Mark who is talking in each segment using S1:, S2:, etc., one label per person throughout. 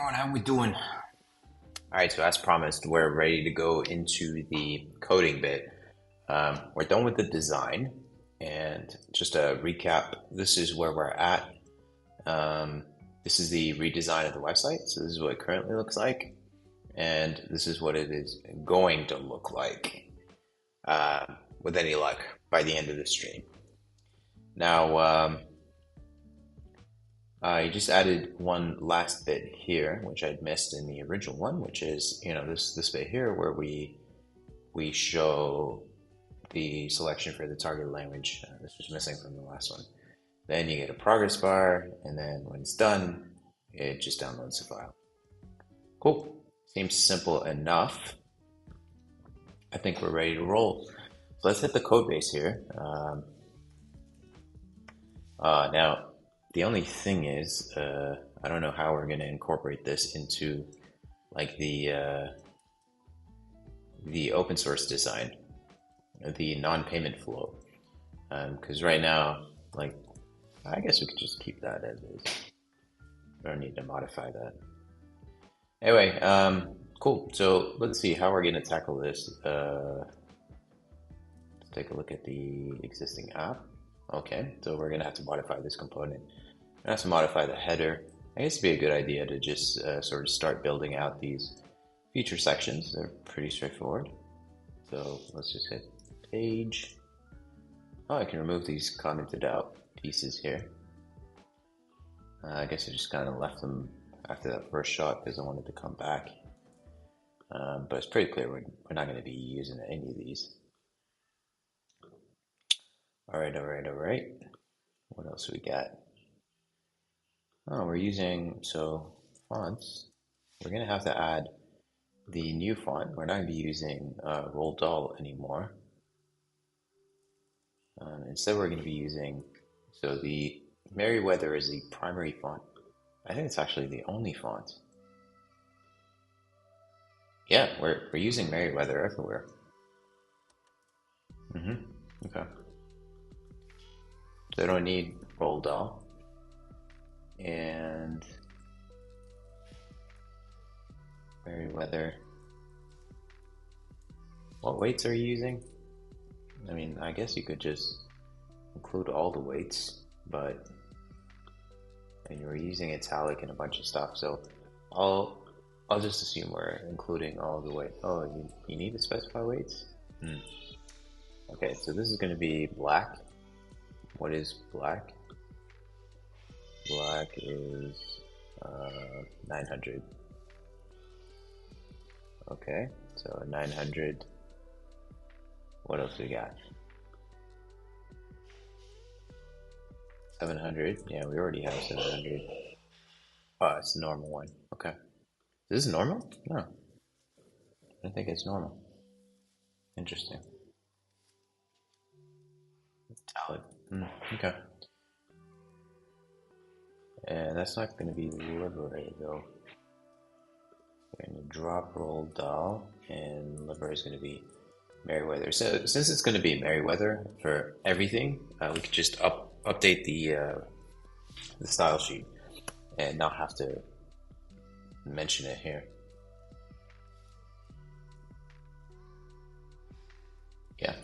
S1: everyone, how we doing? All right, so as promised, we're ready to go into the coding bit. We're done with the design, and just a recap, this is where we're at. Um, this is the redesign of the website, so this is what it currently looks like, and this is what it is going to look like uh, with any luck by the end of the stream. Now, I just added one last bit here, which I'd missed in the original one, which is, this bit here where we show the selection for the target language. This was missing from the last one. Then you get a progress bar, and then when it's done, it just downloads the file. Cool. Seems simple enough. I think we're ready to roll. So let's hit the code base here. Now, the only thing is, I don't know how we're going to incorporate this into like the open source design, the non-payment flow. Because right now, like, I guess we could just keep that as is. We don't need to modify that. Anyway, cool. So let's see how we're going to tackle this. Let's take a look at the existing app. Okay, so we're going to have to modify this component. We're going to have to modify the header. I guess it'd be a good idea to just sort of start building out these feature sections. They're pretty straightforward. So let's just hit page. Oh, I can remove these commented out pieces here. I guess I just kind of left them after that first shot because I wanted to come back. But it's pretty clear we're not going to be using any of these. All right. What else we got? Oh, we're using, so fonts. We're going to have to add the new font. We're not going to be using Roald Dahl anymore. Instead, we're going to be using, so the Merriweather is the primary font. I think it's actually the only font. Yeah, we're using Merriweather everywhere. Okay. So I don't need Roald Dahl. And Merriweather. What weights are you using? I mean, I guess you could just include all the weights, but and you're using italic and a bunch of stuff, so I'll just assume we're including all the weight. Oh, you need to specify weights? Okay, so this is going to be black. What is black? Black is 900. Okay, so 900. What else we got? 700. Yeah, we already have 700. Oh, it's the normal one. Okay. Is this normal? No. I don't think it's normal. Interesting. Italic. Okay. And that's not going to be livery though. We're going to drop Roald Dahl, and livery is going to be Merriweather. So since it's going to be Merriweather for everything, we could just update the style sheet and not have to mention it here. Yeah.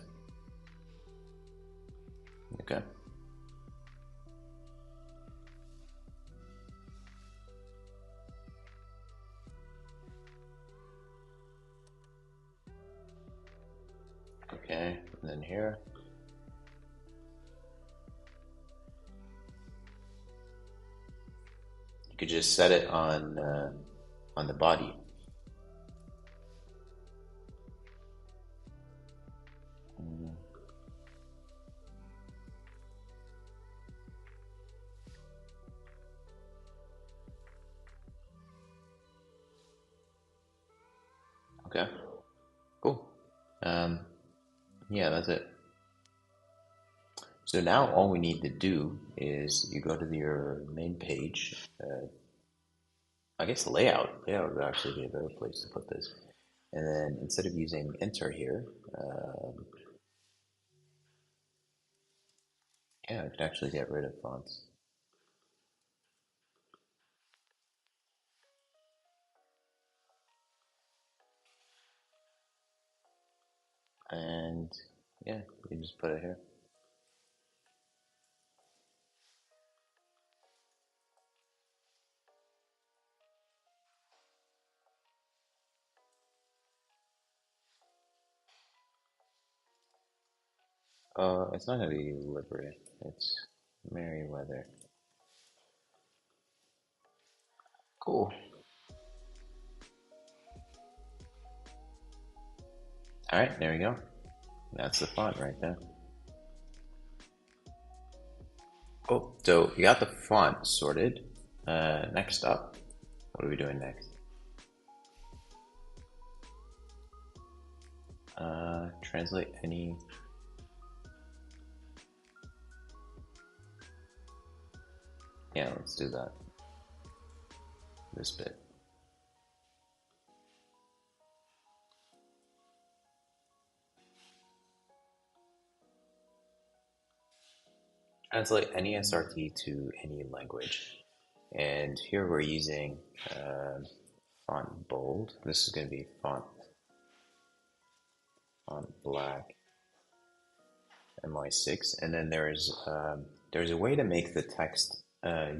S1: Okay. Okay, and then here. You could just set it on the body. Okay, cool. Yeah, that's it. So now all we need to do is you go to your main page. I guess layout would actually be a better place to put this. And then instead of using enter here, yeah, I can actually get rid of fonts. And yeah, you just put it here. It's not gonna be Liberty. It's Merryweather. Cool. All right, there we go. That's the font right there. Oh, so you got the font sorted. Next up, what are we doing next? Translate any. Yeah, let's do that. This bit. Translate any SRT to any language. And here we're using font bold. This is going to be font black MY6. And then there's a way to make the text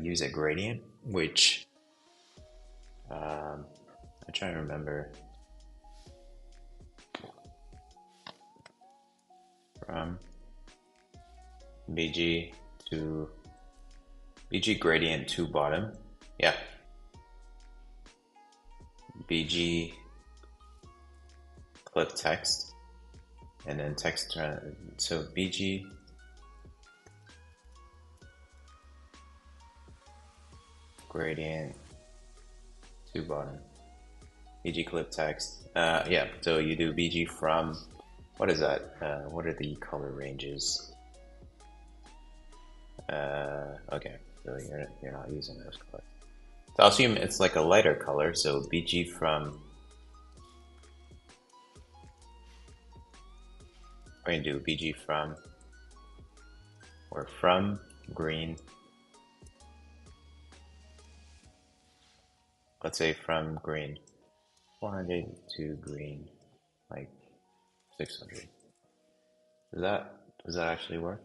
S1: use a gradient, which I try to remember from BG to BG gradient to bottom. Yeah. BG clip text and then text. So BG gradient to bottom. BG clip text. Yeah. So you do BG from. What is that? What are the color ranges? Okay. So you're not using those colors. So I'll assume it's like a lighter color. So BG from. We're gonna do BG from or from green. Let's say from green 400 to green like 600. Does that actually work?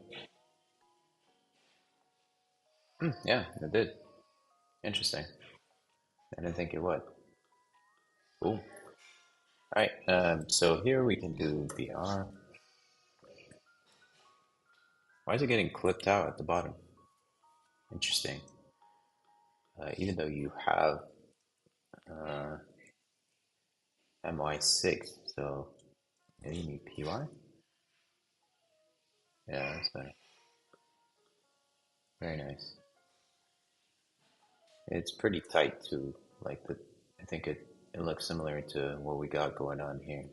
S1: Yeah, it did. Interesting. I didn't think it would. Cool. All right. So here we can do BR. Why is it getting clipped out at the bottom? Interesting. Even though you have uh, MY6, so maybe you need PY? Yeah, that's nice. Very nice. It's pretty tight too. Like I think it looks similar to what we got going on here.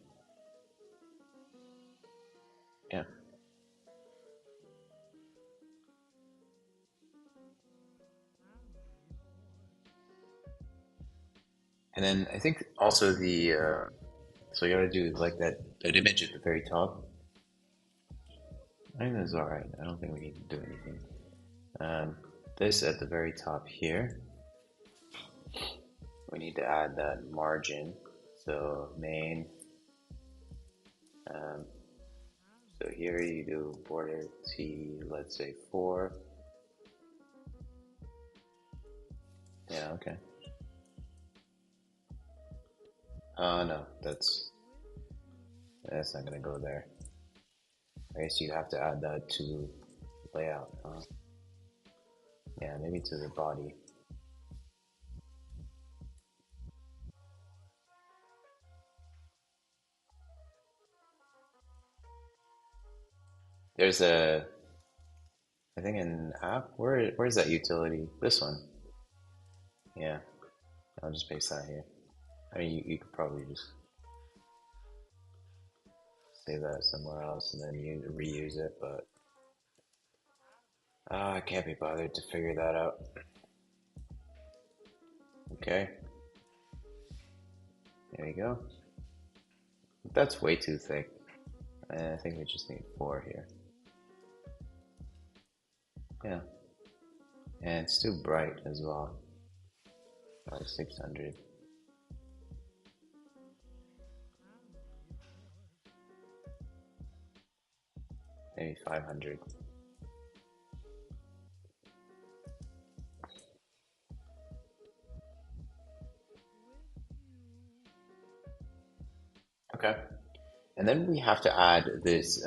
S1: Yeah. And then I think also so you gotta do like that image at the very top. I think that's alright. I don't think we need to do anything. This at the very top here, we need to add that margin. So main, um, so here you do border T, let's say 4. Yeah, okay. No, that's not gonna go there. I guess you have to add that to layout, huh? Yeah, maybe to the body. There's I think an app. Where's that utility? This one. Yeah, I'll just paste that here. I mean, you could probably just save that somewhere else and then you reuse it, but I can't be bothered to figure that out. Okay, there you go. That's way too thick. I think we just need 4 here. Yeah, and it's too bright as well. 600. maybe 500. Okay. And then we have to add this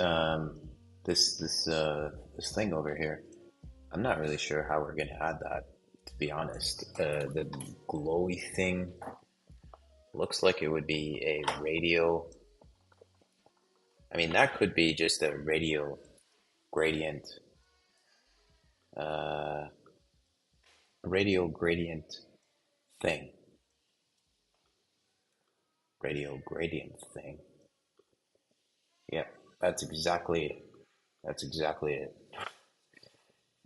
S1: this thing over here. I'm not really sure how we're gonna add that, to be honest. The glowy thing looks like it would be a radial. I mean, that could be just a radial gradient, uh, radial gradient thing. Radial gradient thing. Yep, that's exactly it. That's exactly it.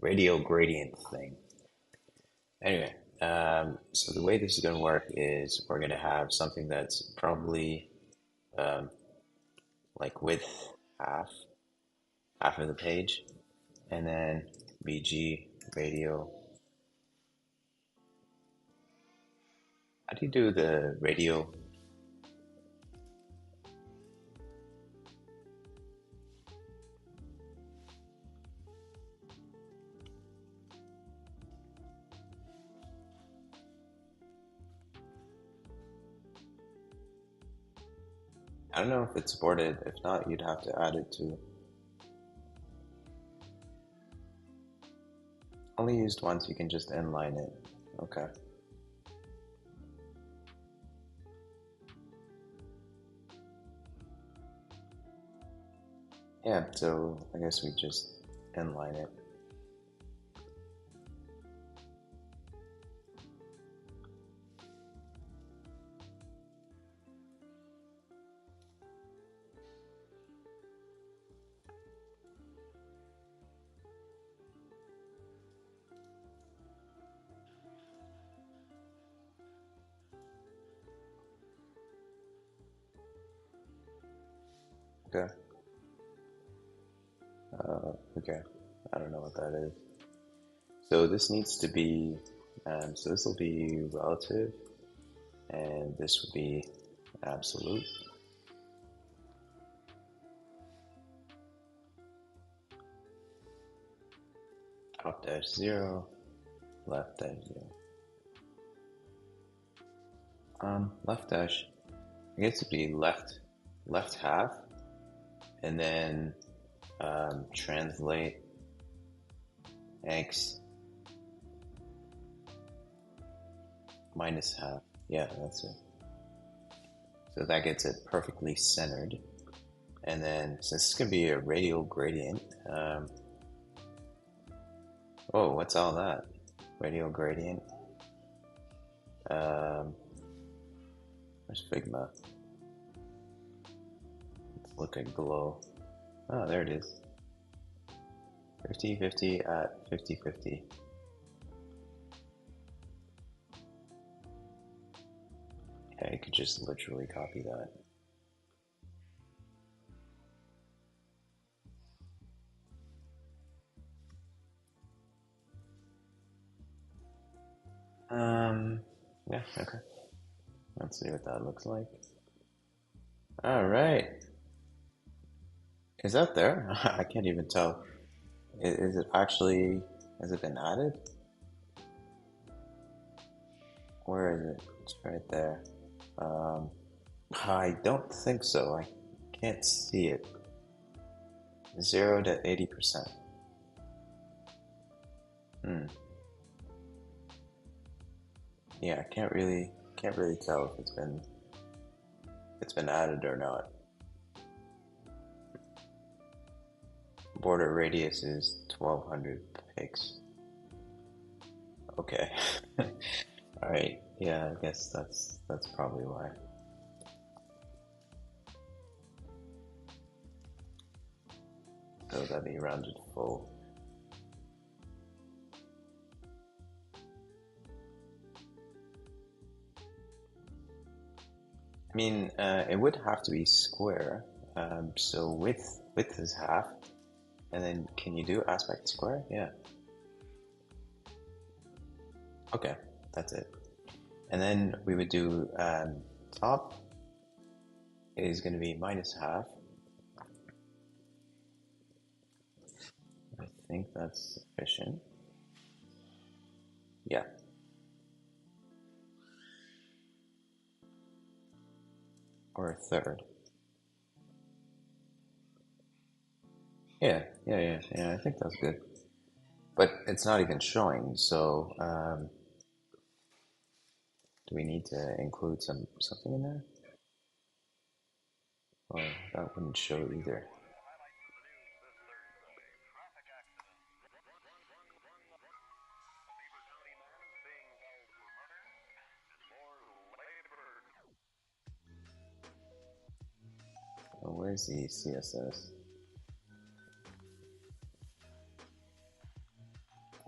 S1: Radial gradient thing. Anyway, so the way this is going to work is we're going to have something that's probably um, like width half of the page, and then BG radial. How do you do the radial? I don't know if it's supported. If not, you'd have to add it to. Only used once, you can just inline it. Okay. Yeah, so I guess we just inline it. Okay. Okay. I don't know what that is. So this needs to be, so this will be relative, and this would be absolute. Top dash 0, left dash 0. Left dash, I guess it'd be left half, and then translate x minus half. Yeah, that's it. So that gets it perfectly centered. And then since it's going to be a radial gradient, oh, what's all that? Radial gradient. Where's Figma? Let's look at glow. Oh, there it is. 50-50 at 50-50. Yeah, you could just literally copy that. Yeah, okay. Let's see what that looks like. All right. Is that there? I can't even tell. Is it actually, has it been added? Where is it? It's right there. I don't think so. I can't see it. 0 to 80%. Yeah, I can't really tell if it's been added or not. Border radius is 1200 pics. Okay. All right. Yeah, I guess that's probably why. So that'd be rounded full. I mean, it would have to be square. So width is half, and then can you do aspect square? Yeah. Okay, that's it. And then we would do top is going to be minus half. think that's sufficient. Yeah. Or a third. Yeah, I think that's good. But it's not even showing, so do we need to include something in there? Or that wouldn't show either. Oh, where's the CSS?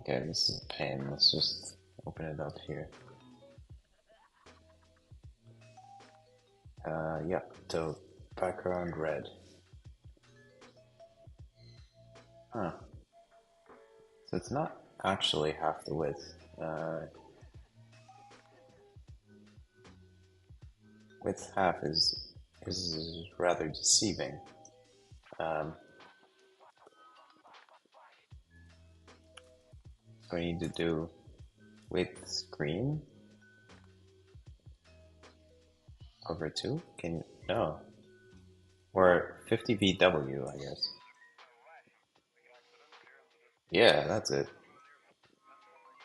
S1: Okay, this is a pain. Let's just open it up here. Yeah, so background red. Huh. So it's not actually half the width. Width half is rather deceiving. Um, so we need to do width screen over 2? Can you? No. Or 50 VW, I guess. Yeah, that's it.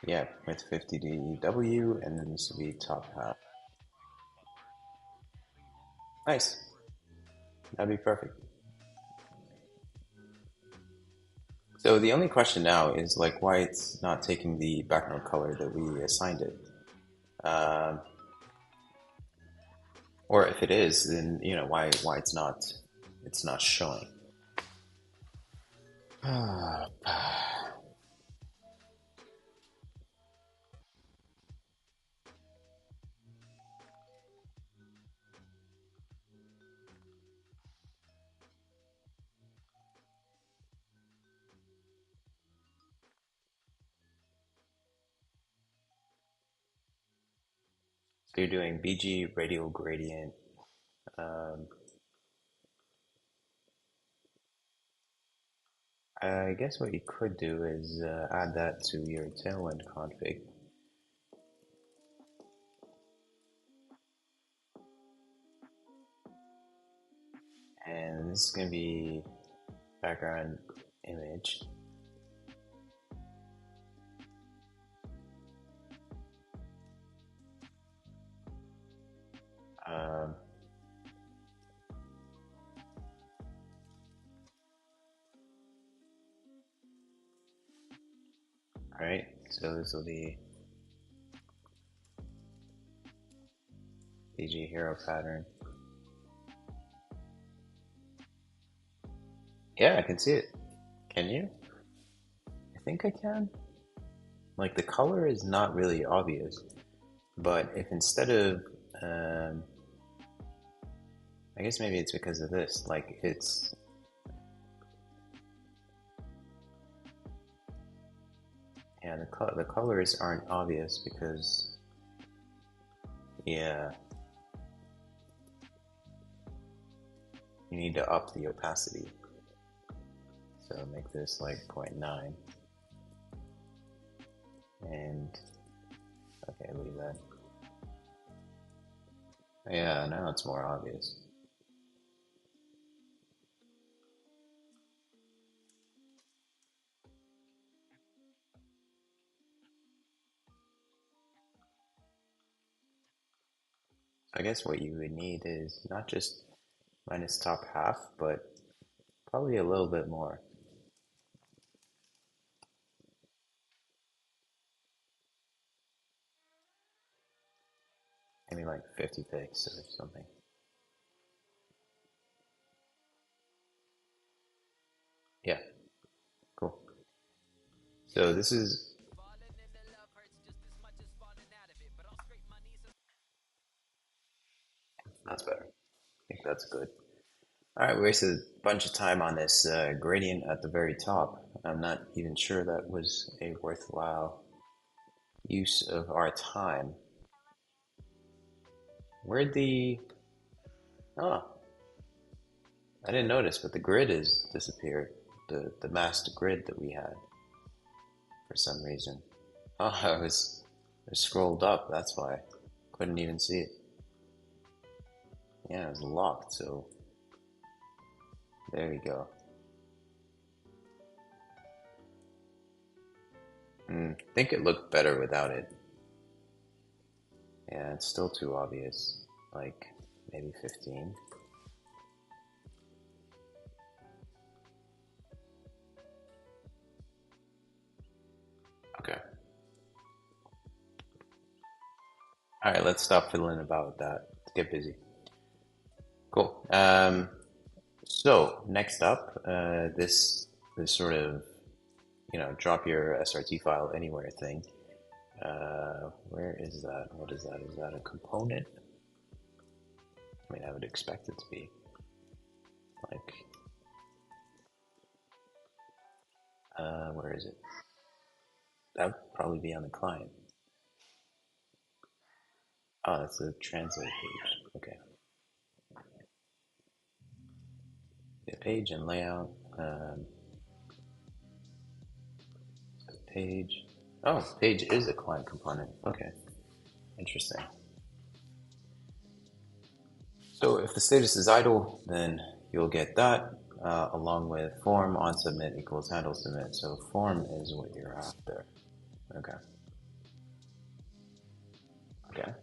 S1: Yeah, with 50 DW, and then this will be top half. Nice. That'd be perfect. So the only question now is like why it's not taking the background color that we assigned it. Um, or if it is, then you know why it's not showing. So you're doing BG radial gradient. Um, I guess what you could do is add that to your tailwind config. And this is going to be background image. Um, all right, so this will be BG hero pattern. Yeah, I can see it. Can you? I think I can. Like the color is not really obvious, but if instead of, um, I guess maybe it's because of this. Like it's, yeah, the colors aren't obvious because, yeah, you need to up the opacity. So make this like 0.9, and okay, leave that. Yeah, now it's more obvious. I guess what you would need is not just minus top half, but probably a little bit more. Maybe like 50 pics or something. Yeah, cool. So this is, that's better. I think that's good. All right, we wasted a bunch of time on this gradient at the very top. I'm not even sure that was a worthwhile use of our time. Where'd the, oh, I didn't notice, but the grid is disappeared. the master grid that we had for some reason. Oh, I scrolled up. That's why couldn't even see it. Yeah, it was locked. So there we go. I think it looked better without it. Yeah, it's still too obvious. Like maybe 15. Okay. All right, let's stop fiddling about with that. Let's get busy. Cool. So next up, this sort of drop your SRT file anywhere thing. Where is that? What is that? Is that a component? I mean, I would expect it to be like. Where is it? That would probably be on the client. Oh, that's the translate page. Okay. The page and layout. Page. Oh, page is a client component. Okay. Interesting. So if the status is idle, then you'll get that along with form on submit equals handle submit. So form is what you're after. Okay. Okay.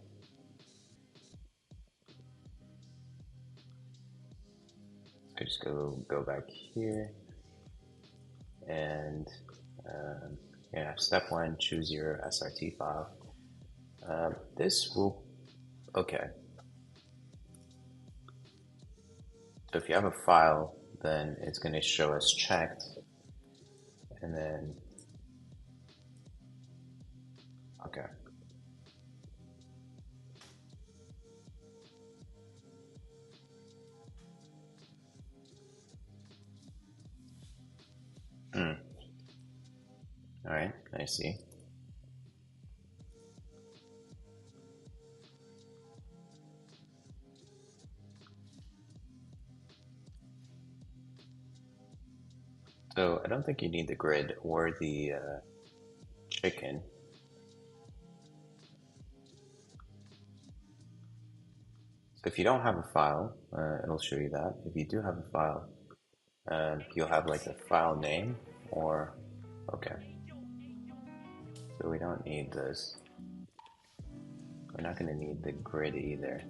S1: So just go back here and yeah, step one, choose your SRT file. This will, okay. So if you have a file, then it's going to show us checked, and then, okay. All right, I see. So I don't think you need the grid or the chicken. So if you don't have a file, it'll show you that. If you do have a file, you'll have like a file name or, okay. So we don't need this. We're not going to need the grid either.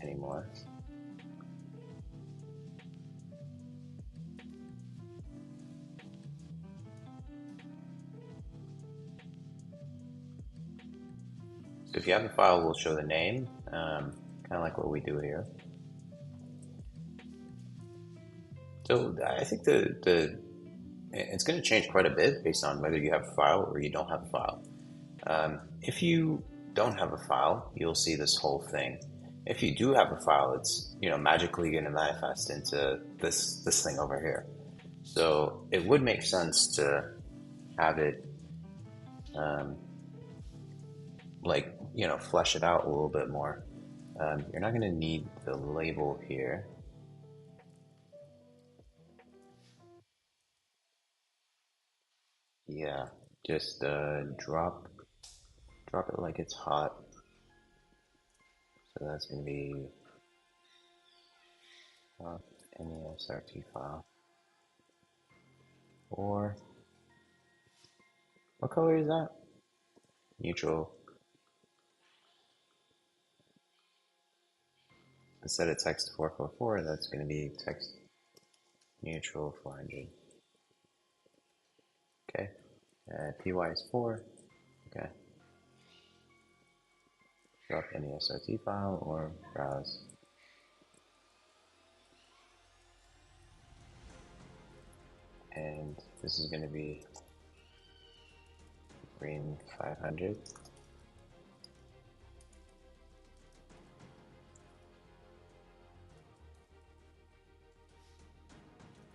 S1: Anymore. So if you have a file, we'll show the name, kind of like what we do here. So I think it's going to change quite a bit based on whether you have a file or you don't have a file. If you don't have a file, you'll see this whole thing. If you do have a file, it's magically going to manifest into this thing over here. So it would make sense to have it flesh it out a little bit more. You're not going to need the label here. Yeah, just drop it like it's hot. So that's going to be any SRT file. Or what color is that? Neutral. Instead of text 444, that's going to be text neutral 400. Okay. PY is 4. Okay. Drop any SRT file or browse. And this is going to be green 500.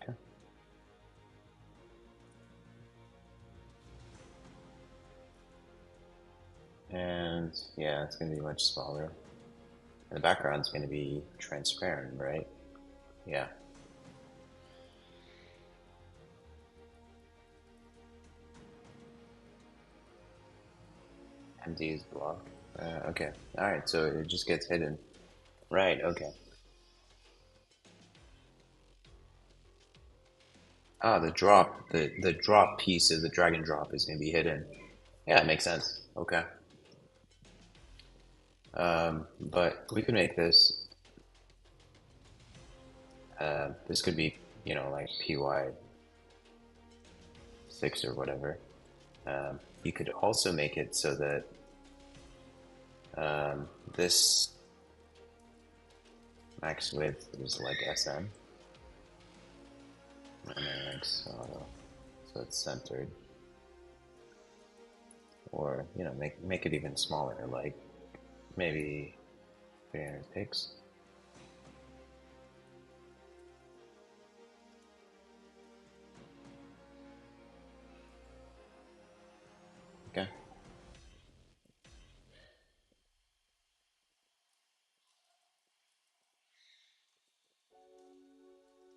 S1: Okay. And yeah, it's going to be much smaller. the background's going to be transparent, right? Yeah. MD is blocked. Okay. All right. So it just gets hidden. Right. Okay. Ah, the drop piece of the drag and drop is going to be hidden. Yeah, it makes sense. Okay. But we could make this. This could be, like PY6 or whatever. You could also make it so that this max width is like SM, and then like so it's centered, or make it even smaller, like maybe 300 pixels. Okay.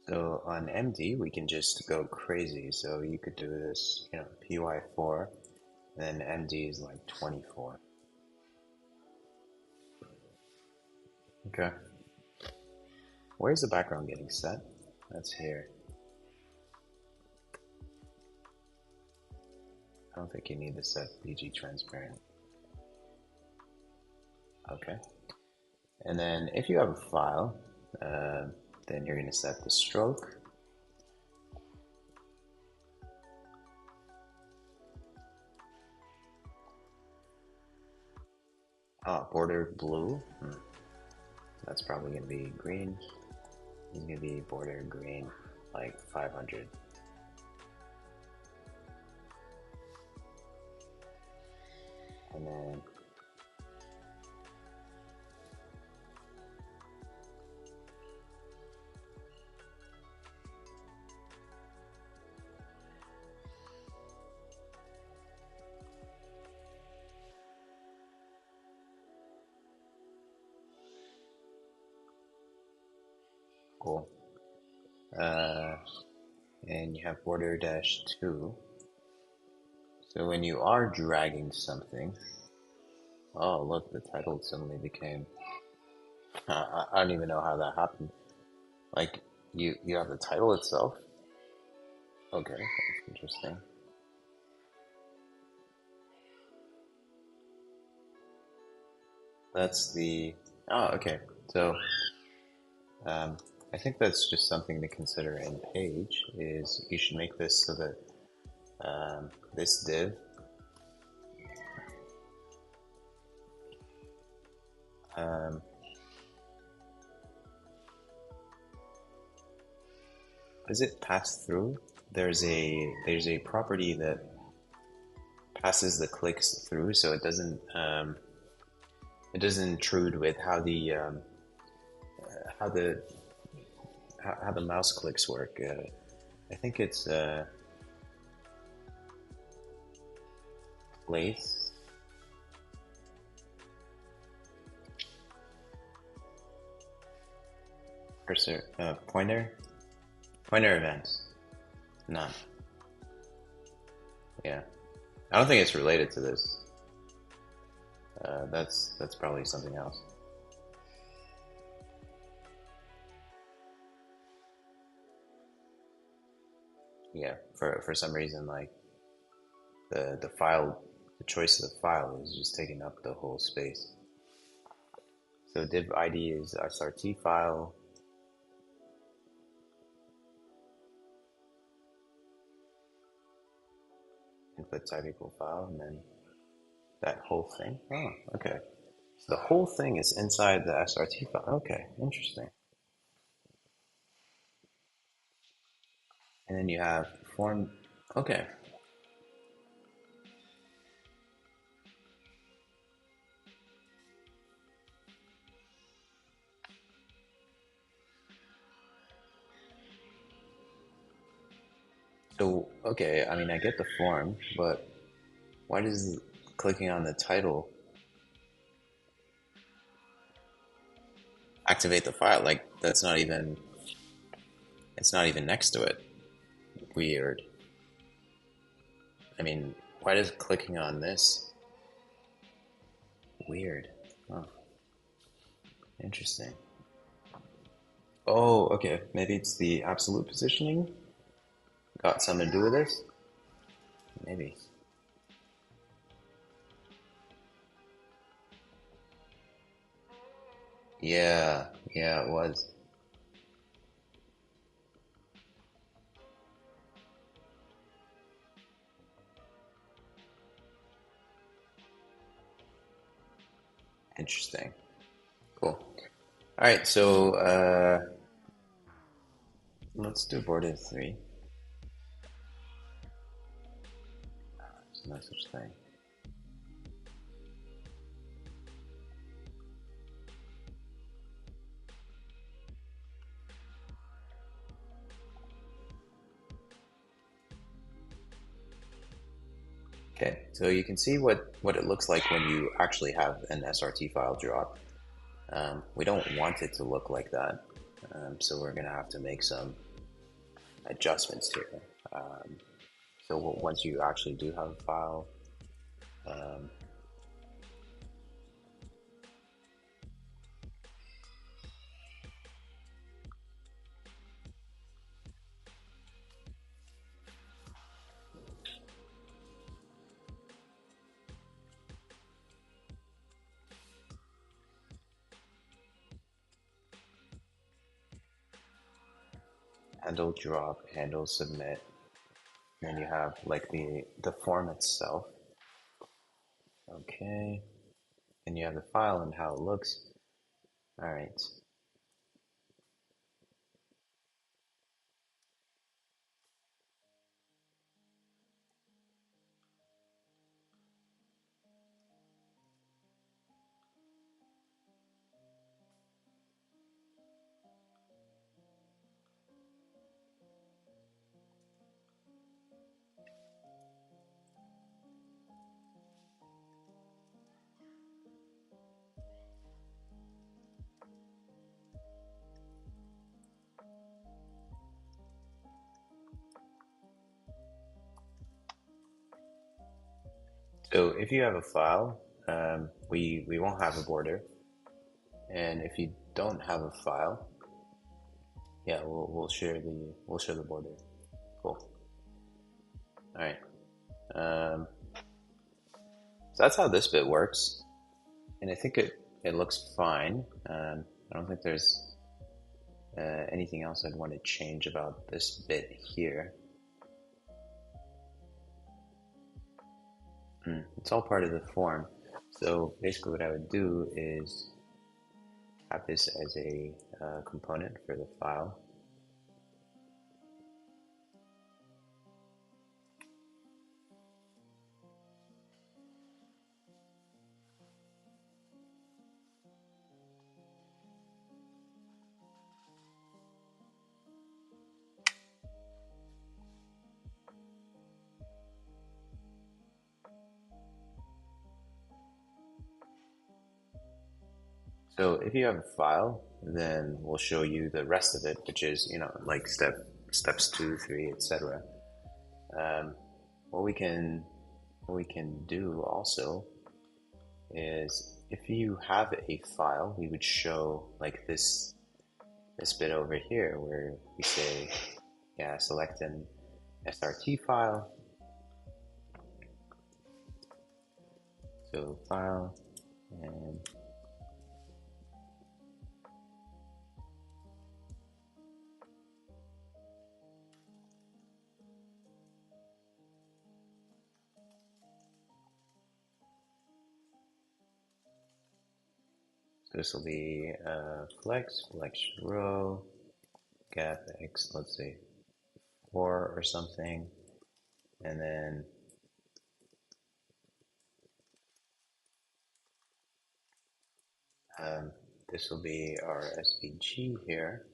S1: So on MD, we can just go crazy. So you could do this, PY4, and then MD is like 24. Okay. Where's the background getting set? That's here. I don't think you need to set BG transparent. Okay. And then if you have a file, then you're going to set the stroke. Border blue. That's probably going to be green. It's going to be border green, like 500. And then cool. And you have border dash 2. So when you are dragging something, oh look, the title suddenly became. I don't even know how that happened. Like you have the title itself. Okay, that's interesting. That's the. Oh, okay. So I think that's just something to consider in Page. Is you should make this so that this div does it pass through? There's a property that passes the clicks through, so it doesn't intrude with how the how the mouse clicks work. I think it's place cursor pointer events. None. Yeah, I don't think it's related to this. That's probably something else. Yeah, for some reason, like the choice of the file is just taking up the whole space. So div ID is SRT file. Input type equal file, and then that whole thing. Oh, okay. So the whole thing is inside the SRT file. Okay, interesting. And then you have form. Okay. So, okay, I mean, I get the form, but why does clicking on the title? activate the file. Like that's not even, it's not even next to it. Weird. I mean, why does clicking on this? Weird. Oh, interesting. Oh, okay. Maybe it's the absolute positioning. Got something to do with this? Maybe. Yeah, yeah, it was. Interesting. Cool. All right, so let's do border 3. There's no such thing. Okay, so you can see what it looks like when you actually have an SRT file drop. We don't want it to look like that, so we're gonna have to make some adjustments here. So once you actually do have a file, um, handle drop, handle submit, and then you have like the form itself. Okay, and you have the file and how it looks. All right. So if you have a file, we won't have a border, and if you don't have a file, yeah, we'll share the border. Cool. All right. So that's how this bit works, and I think it looks fine. I don't think there's anything else I'd want to change about this bit here. It's all part of the form. So basically, what I would do is have this as a component for the file. So if you have a file, then we'll show you the rest of it, which is, you know, like steps 2, 3, etc. Um, what we can do also is if you have a file, we would show like this bit over here where we say, yeah, select an SRT file. So file and this will be flex row, gap x, let's say 4 or something, and then this will be our SVG here.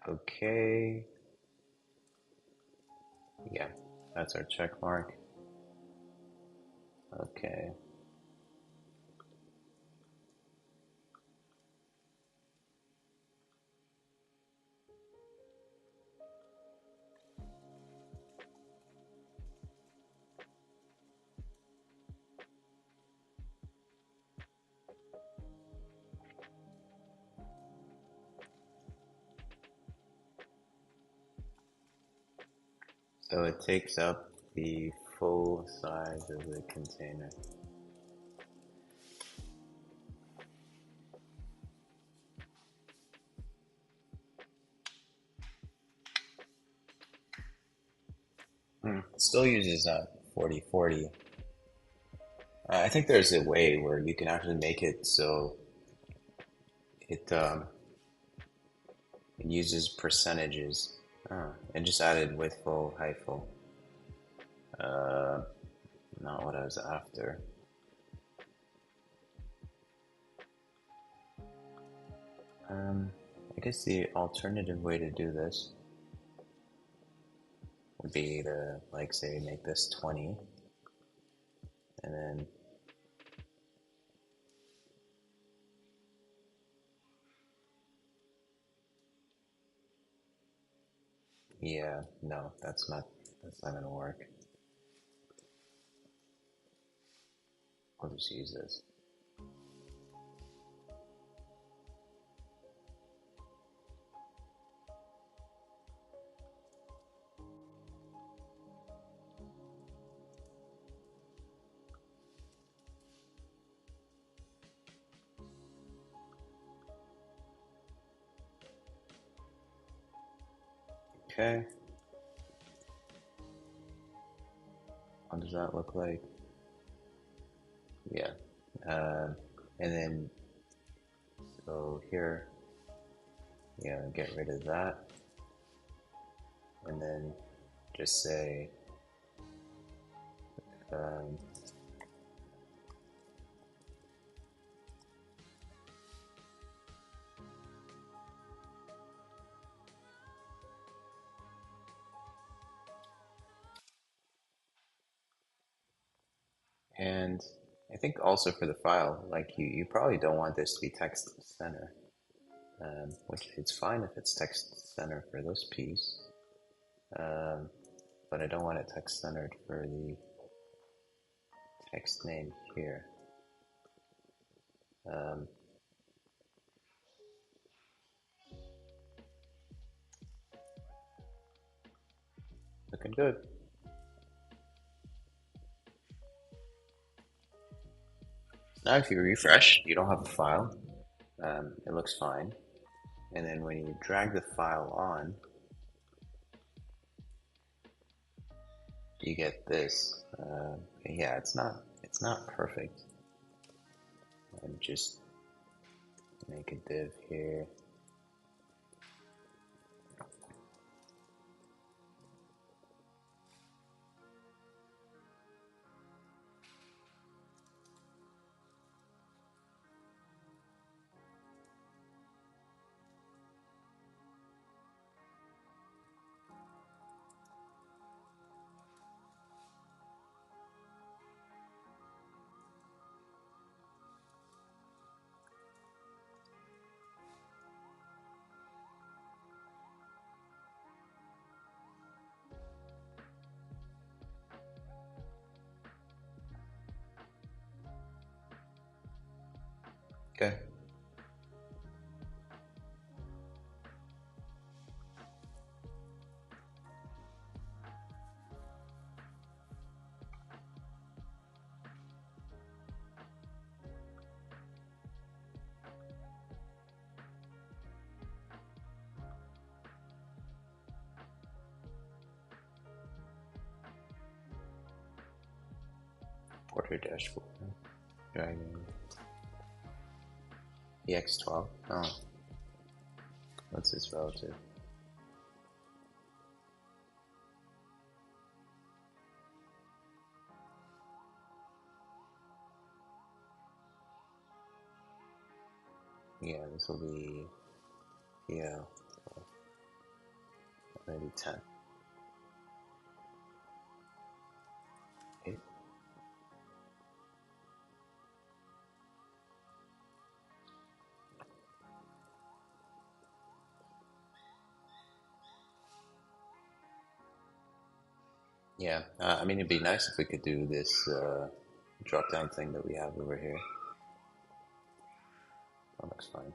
S1: Okay. Yeah, that's our check mark. Okay. So it takes up the full size of the container. Still uses 4040. I think there's a way where you can actually make it so it it uses percentages. And just added with full, high full. Uh, Not what I was after. I guess the alternative way to do this would be to, like, say, make this 20, and then yeah, no, that's not gonna work. I'll just use this. Okay. What does that look like? Yeah. And then, so here, yeah, get rid of that. And then just say, um, and I think also for the file, like you probably don't want this to be text center, which it's fine if it's text center for this piece, but I don't want it text centered for the text name here. Um, Looking good. Now if you refresh, you don't have a file. It looks fine. And then when you drag the file on, you get this. Yeah, it's not perfect. And just make a div here. Okay. Porter dashboard. Dragging EX12. Oh, what's this relative? Yeah, this will be, yeah. maybe 10. 8. Yeah, I mean, it'd be nice if we could do this drop down thing that we have over here. That looks fine.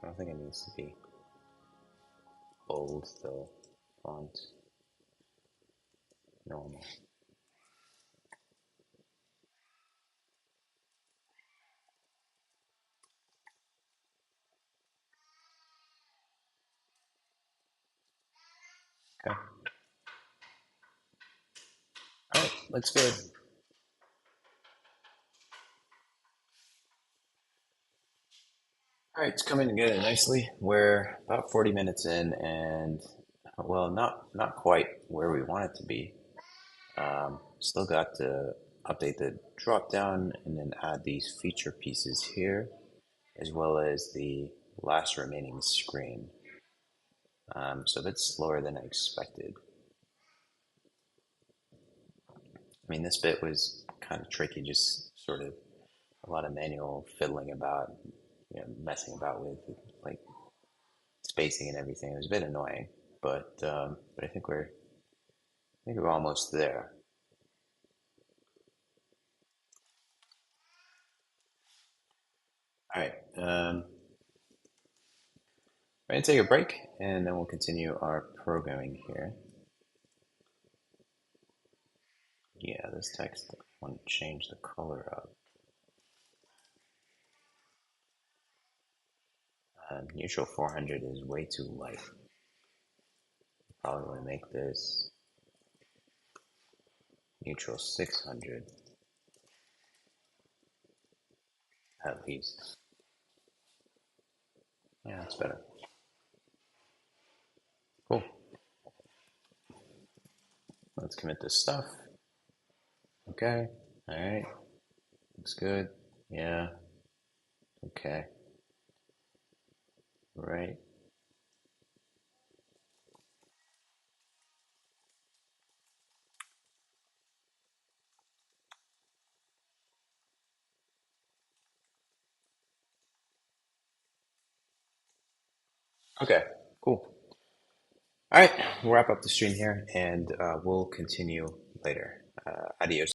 S1: I don't think it needs to be bold, though. Font, normal. Okay. All right, looks good. All right, it's coming together nicely. We're about 40 minutes in, and well, not quite where we want it to be. Still got to update the drop down and then add these feature pieces here, as well as the last remaining screen. So a bit slower than I expected. I mean, this bit was kind of tricky, just sort of a lot of manual fiddling about, messing about with like spacing and everything. It was a bit annoying, but I think we're almost there. All right, we're gonna take a break, and then we'll continue our programming here. Yeah, this text, I want to change the color up. Neutral 400 is way too light. Probably want to make this neutral 600 at least. Yeah, that's better. Cool. Let's commit this stuff. Okay. All right. Looks good. Yeah. Okay. Right. Okay. Cool. All right. We'll wrap up the stream here, and we'll continue later. Adios.